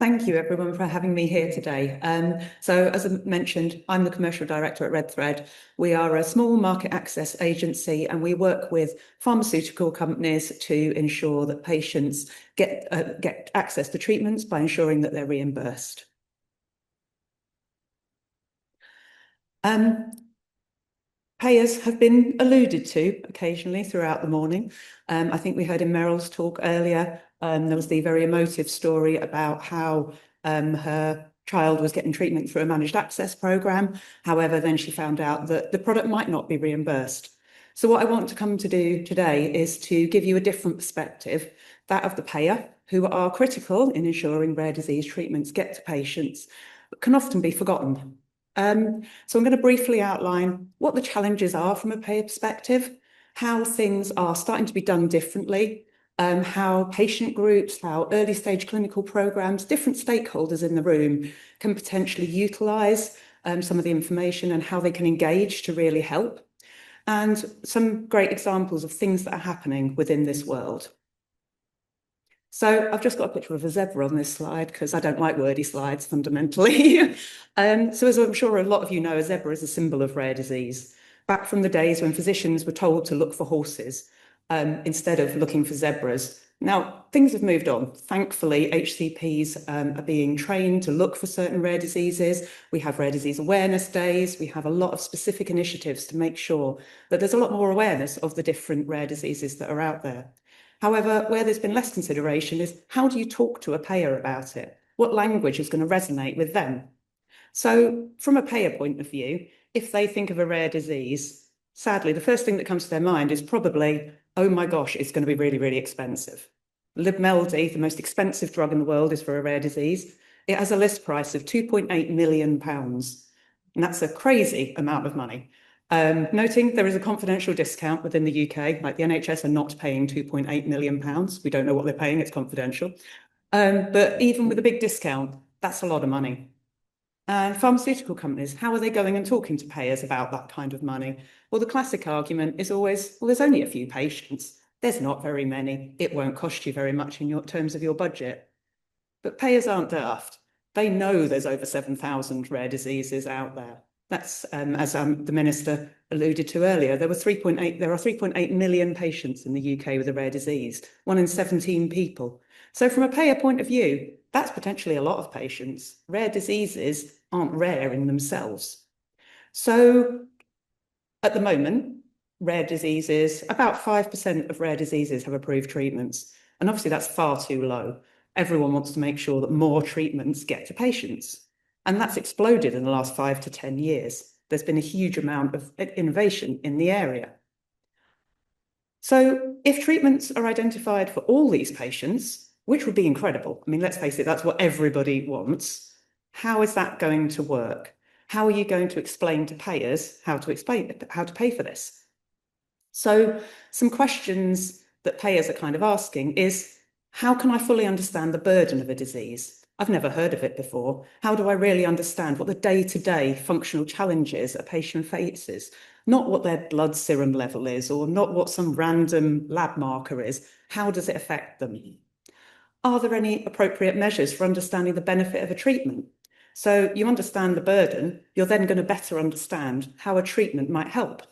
Thank you, everyone, for having me here today. So, as I mentioned, I'm the commercial director at Redthread. We are a small market access agency, and we work with pharmaceutical companies to ensure that patients get access to treatments by ensuring that they're reimbursed. Payers have been alluded to occasionally throughout the morning. I think we heard in Meryl's talk earlier, there was the very emotive story about how her child was getting treatment through a managed access program. However, then she found out that the product might not be reimbursed. So what I want to come to do today is to give you a different perspective, that of the payer, who are critical in ensuring rare disease treatments get to patients, but can often be forgotten. So I'm going to briefly outline what the challenges are from a payer perspective, how things are starting to be done differently, how patient groups, how early stage clinical programs, different stakeholders in the room can potentially utilise some of the information and how they can engage to really help, and some great examples of things that are happening within this world. So I've just got a picture of a zebra on this slide because I don't like wordy slides fundamentally. So as I'm sure a lot of you know, a zebra is a symbol of rare disease. Back from the days when physicians were told to look for horses instead of looking for zebras. Now, things have moved on. Thankfully, HCPs are being trained to look for certain rare diseases. We have rare disease awareness days. We have a lot of specific initiatives to make sure that there's a lot more awareness of the different rare diseases that are out there. However, where there's been less consideration is how do you talk to a payer about it? What language is going to resonate with them? So from a payer point of view, if they think of a rare disease, sadly, the first thing that comes to their mind is probably, oh my gosh, it's going to be really, really expensive. Libmeldy, the most expensive drug in the world, is for a rare disease. It has a list price of £2.8 million. And that's a crazy amount of money. Noting there is a confidential discount within the UK, like the NHS are not paying £2.8 million. We don't know what they're paying, it's confidential. But even with a big discount, that's a lot of money. And pharmaceutical companies, how are they going and talking to payers about that kind of money? Well, the classic argument is always, well, there's only a few patients. There's not very many. It won't cost you very much in your terms of your budget. But payers aren't daft. They know there's over 7,000 rare diseases out there. That's, as the Minister alluded to earlier, there are 3.8 million patients in the UK with a rare disease, 1 in 17 people. So from a payer point of view, that's potentially a lot of patients. Rare diseases aren't rare in themselves. So at the moment, rare diseases, about 5% of rare diseases have approved treatments. And obviously that's far too low. Everyone wants to make sure that more treatments get to patients. And that's exploded in the last 5 to 10 years. There's been a huge amount of innovation in the area. So if treatments are identified for all these patients, which would be incredible. I mean, let's face it, that's what everybody wants. How is that going to work? How are you going to explain to payers how to pay for this? So some questions that payers are kind of asking is, how can I fully understand the burden of a disease? I've never heard of it before. How do I really understand what the day-to-day functional challenges a patient faces? Not what their blood serum level is, or not what some random lab marker is. How does it affect them? Are there any appropriate measures for understanding the benefit of a treatment? So you understand the burden, you're then going to better understand how a treatment might help.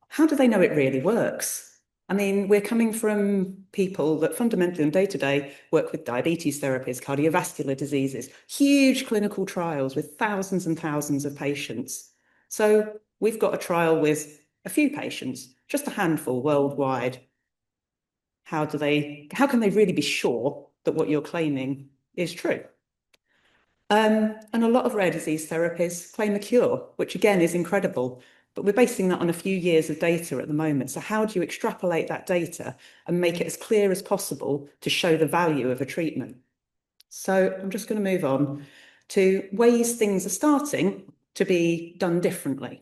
How do they know it really works? I mean, we're coming from people that fundamentally on day-to-day work with diabetes therapies, cardiovascular diseases, huge clinical trials with thousands and thousands of patients. So we've got a trial with a few patients, just a handful worldwide. How can they really be sure that what you're claiming is true? And a lot of rare disease therapies claim a cure, which again is incredible. But we're basing that on a few years of data at the moment. So how do you extrapolate that data and make it as clear as possible to show the value of a treatment? So I'm just going to move on to ways things are starting to be done differently.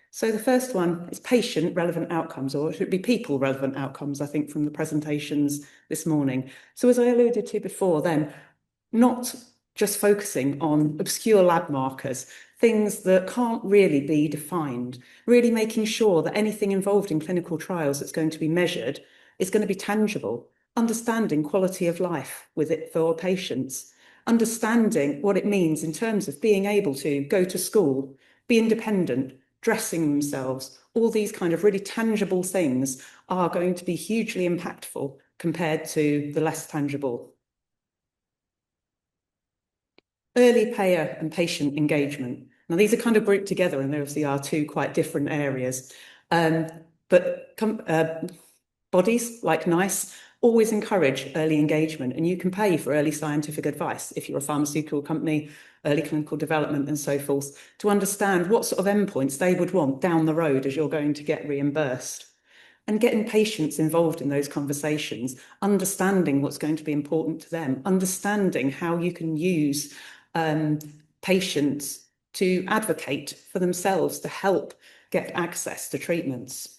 So the first one is patient relevant outcomes, or it should be people relevant outcomes, I think, from the presentations this morning. So as I alluded to before then, not just focusing on obscure lab markers, things that can't really be defined, really making sure that anything involved in clinical trials that's going to be measured is going to be tangible. understanding quality of life with it for patients, understanding what it means in terms of being able to go to school, be independent, dressing themselves. All these kind of really tangible things are going to be hugely impactful compared to the less tangible. Early payer and patient engagement. Now, these are kind of grouped together, and they obviously are two quite different areas. But bodies like NICE always encourage early engagement, and you can pay for early scientific advice if you're a pharmaceutical company, early clinical development, and so forth, to understand what sort of endpoints they would want down the road as you're going to get reimbursed. And getting patients involved in those conversations, understanding what's going to be important to them, understanding how you can use patients to advocate for themselves to help get access to treatments.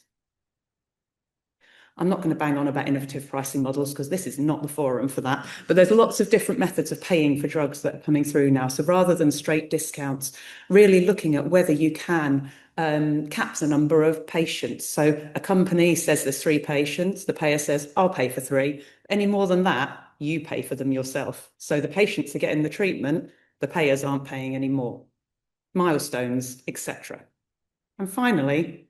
I'm not going to bang on about innovative pricing models because this is not the forum for that, but there's lots of different methods of paying for drugs that are coming through now. So rather than straight discounts, really looking at whether you can cap the number of patients. So a company says there's 3 patients, the payer says, I'll pay for 3. Any more than that, you pay for them yourself. So the patients are getting the treatment, the payers aren't paying any more. Milestones, etc. And finally,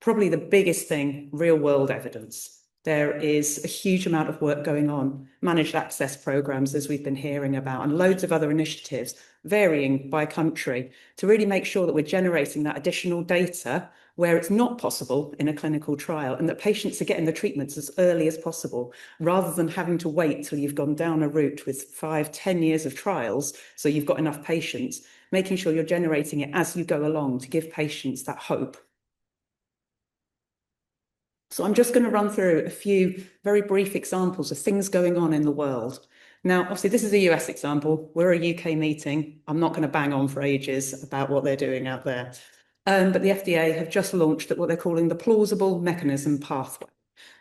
probably the biggest thing, real-world evidence. There is a huge amount of work going on, managed access programs, as we've been hearing about, and loads of other initiatives, varying by country, to really make sure that we're generating that additional data where it's not possible in a clinical trial, and that patients are getting the treatments as early as possible, rather than having to wait till you've gone down a route with 5, 10 years of trials, so you've got enough patients, making sure you're generating it as you go along to give patients that hope. So I'm just going to run through a few very brief examples of things going on in the world. Now, obviously, this is a US example. We're a UK meeting. I'm not going to bang on for ages about what they're doing out there. But the FDA have just launched what they're calling the plausible mechanism pathway.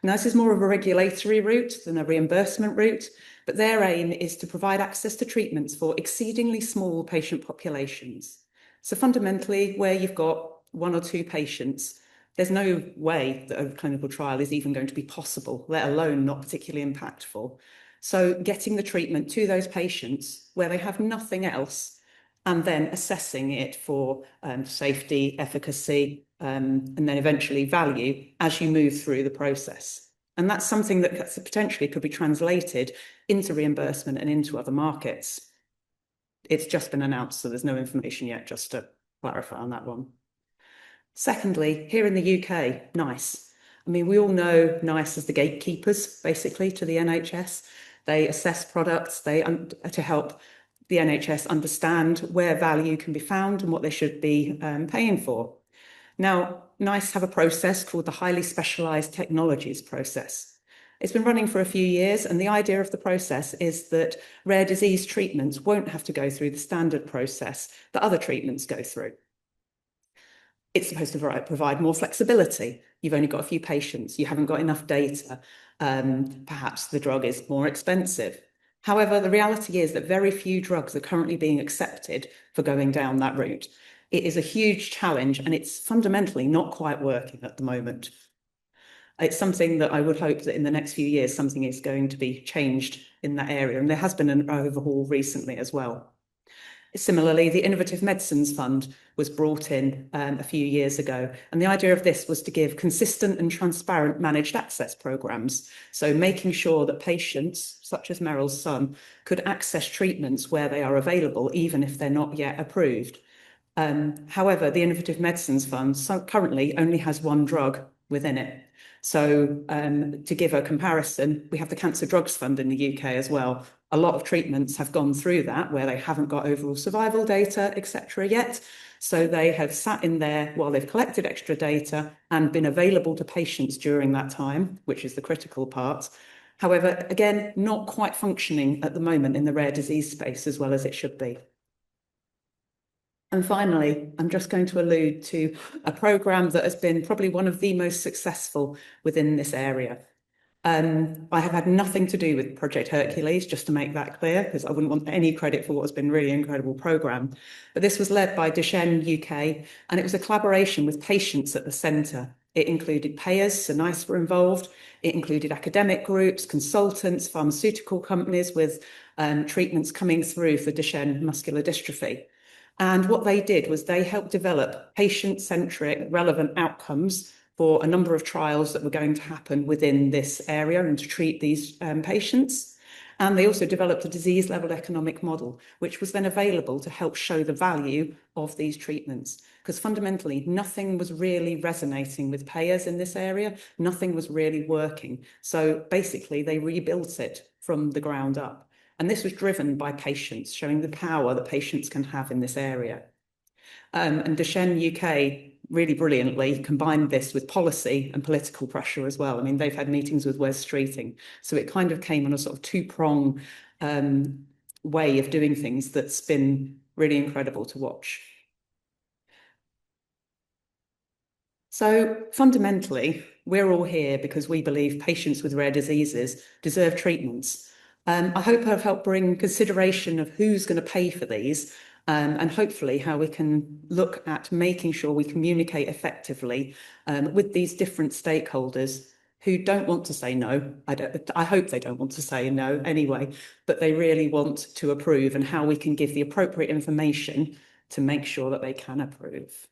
Now, this is more of a regulatory route than a reimbursement route, but their aim is to provide access to treatments for exceedingly small patient populations. So fundamentally, where you've got 1 or 2 patients, there's no way that a clinical trial is even going to be possible, let alone not particularly impactful. So getting the treatment to those patients where they have nothing else, and then assessing it for safety, efficacy, and then eventually value as you move through the process. And that's something that potentially could be translated into reimbursement and into other markets. It's just been announced, so there's no information yet, just to clarify on that one. Secondly, here in the UK, NICE. I mean, we all know NICE as the gatekeepers, basically, to the NHS. They assess products to help the NHS understand where value can be found and what they should be paying for. Now, NICE have a process called the Highly Specialised Technologies process. It's been running for a few years, and the idea of the process is that rare disease treatments won't have to go through the standard process that other treatments go through. It's supposed to provide more flexibility. You've only got a few patients, you haven't got enough data, perhaps the drug is more expensive. However, the reality is that very few drugs are currently being accepted for going down that route. It is a huge challenge, and it's fundamentally not quite working at the moment. It's something that I would hope that in the next few years, something is going to be changed in that area. And there has been an overhaul recently as well. Similarly, the Innovative Medicines Fund was brought in a few years ago. And the idea of this was to give consistent and transparent managed access programs. So making sure that patients, such as Meryl's son, could access treatments where they are available, even if they're not yet approved. However, the Innovative Medicines Fund currently only has 1 drug within it. So to give a comparison, we have the Cancer Drugs Fund in the UK as well. A lot of treatments have gone through that where they haven't got overall survival data, etc. yet. So they have sat in there while they've collected extra data and been available to patients during that time, which is the critical part. However, again, not quite functioning at the moment in the rare disease space as well as it should be. And finally, I'm just going to allude to a programme that has been probably one of the most successful within this area. I have had nothing to do with Project Hercules, just to make that clear, because I wouldn't want any credit for what has been a really incredible programme. But this was led by Duchenne UK, and it was a collaboration with patients at the centre. It included payers, so NICE were involved. It included academic groups, consultants, pharmaceutical companies with treatments coming through for Duchenne muscular dystrophy. And what they did was they helped develop patient-centric, relevant outcomes for a number of trials that were going to happen within this area and to treat these patients. And they also developed a disease-level economic model, which was then available to help show the value of these treatments. Because fundamentally, nothing was really resonating with payers in this area. Nothing was really working. So basically, they rebuilt it from the ground up. And this was driven by patients, showing the power that patients can have in this area. And Duchenne UK really brilliantly combined this with policy and political pressure as well. I mean, they've had meetings with Wes Streeting. So it kind of came on a sort of two-prong way of doing things that's been really incredible to watch. So fundamentally, we're all here because we believe patients with rare diseases deserve treatments. I hope I've helped bring consideration of who's going to pay for these, and hopefully how we can look at making sure we communicate effectively with these different stakeholders who don't want to say no. I hope they don't want to say no anyway, but they really want to approve, and how we can give the appropriate information to make sure that they can approve.